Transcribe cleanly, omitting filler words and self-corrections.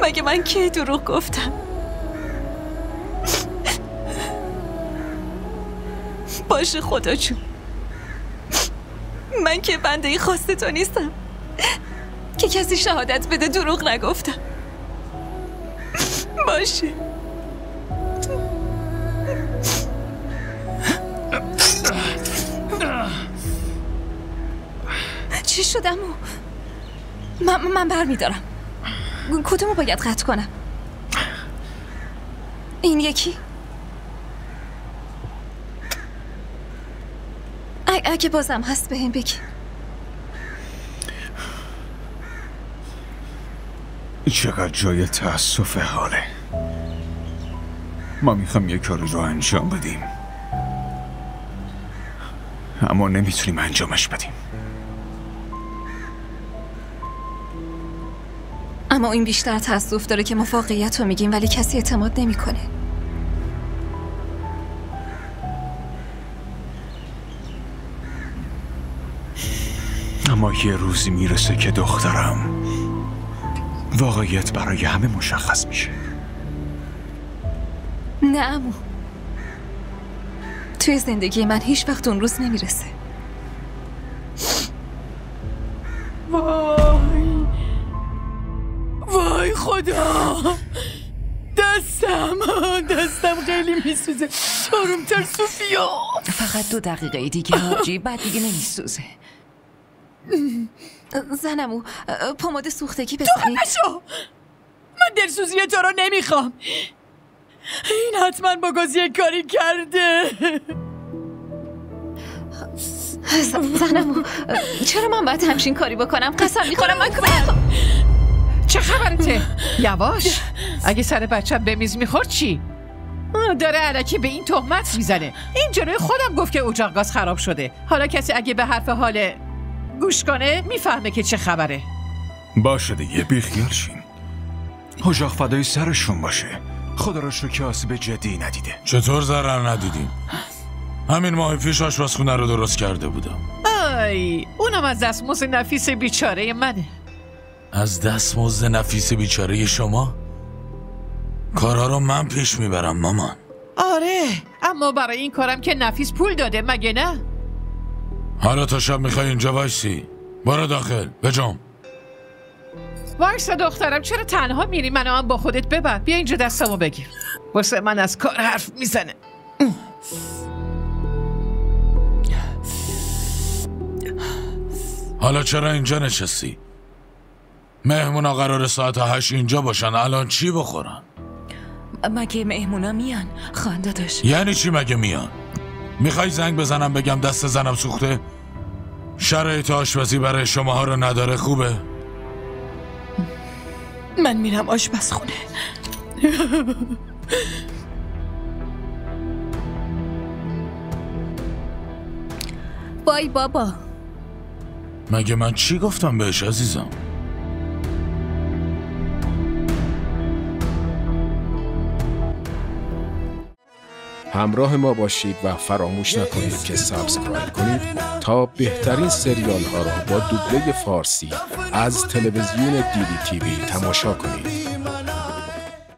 مگه من کی دروغ گفتم؟ باشه خدا جون، من که بنده خواست تو نیستم که کسی شهادت بده دروغ نگفتم. باشه. چی شدم؟ من برمیدارم. کدومو باید قطع کنم؟ این یکی؟ اگه بازم هست بهم بگی. چقدر جای تأسف حاله. ما میخوام یه کاری رو انجام بدیم اما نمیتونیم انجامش بدیم. اما این بیشتر تأسف داره که ما واقعیت رو میگیم ولی کسی اعتماد نمیکنه. اما یه روزی میرسه که دخترم واقعیت برای همه مشخص میشه. نه عمو، توی زندگی من هیچ وقت اون روز نمیرسه. وای خدا، دستم خیلی میسوزه. آرومتر صوفیا. فقط 2 دقیقه دیگه آبجی، بعد دیگه نمیسوزه. زنمو پماد سوختگی بزنی. تو نشو، من دلسوزی تو رو نمیخوام. این حتما با گاز یک کاری کرده. زنمو چرا من باید همچین کاری بکنم؟ قسم میخورم من چه خبرته؟ یواش، اگه سر بچه به میز میخورد چی؟ داره الکی به این تهمت میزنه. این جلوی خودم گفت که اجاق گاز خراب شده. حالا کسی اگه به حرف حال گوش کنه میفهمه که چه خبره. باشه دیگه، بیخیال شین. اجاق فدای سرشون باشه. خدا را شکر که آسیب جدی ندیده. چطور ضرر ندیدیم؟ همین ماه پیش آشپزخونه رو درست کرده بودم. آی، اونم از دستمزد نفیس بیچاره منه. از دستمزد نفیس بیچاره شما؟ کارها رو من پیش میبرم مامان. آره، اما برای این کارم که نفیس پول داده، مگه نه؟ حالا تا شب میخوای اینجا وایسی؟ برو داخل، بجام. وایسا دخترم، چرا تنها میری؟ منو هم با خودت ببر. بیا اینجا دستمو بگیر. واسه من از کار حرف میزنه. حالا چرا اینجا نشستی؟ مهمونا قرار ساعت 8 اینجا باشن. الان چی بخورن؟ مگه مهمونا میان خانده داشت؟ یعنی چی مگه میان؟ میخوای زنگ بزنم بگم دست زنم سوخته؟ شرایط آشپزی برای شماها رو نداره؟ خوبه؟ من میرم آشپزخونه. بای بابا. مگه من چی گفتم بهش عزیزم؟ همراه ما باشید و فراموش نکنید که سابسکرایب کنید تا بهترین سریال ها را با دوبله فارسی از تلویزیون دیدی تیوی تماشا کنید.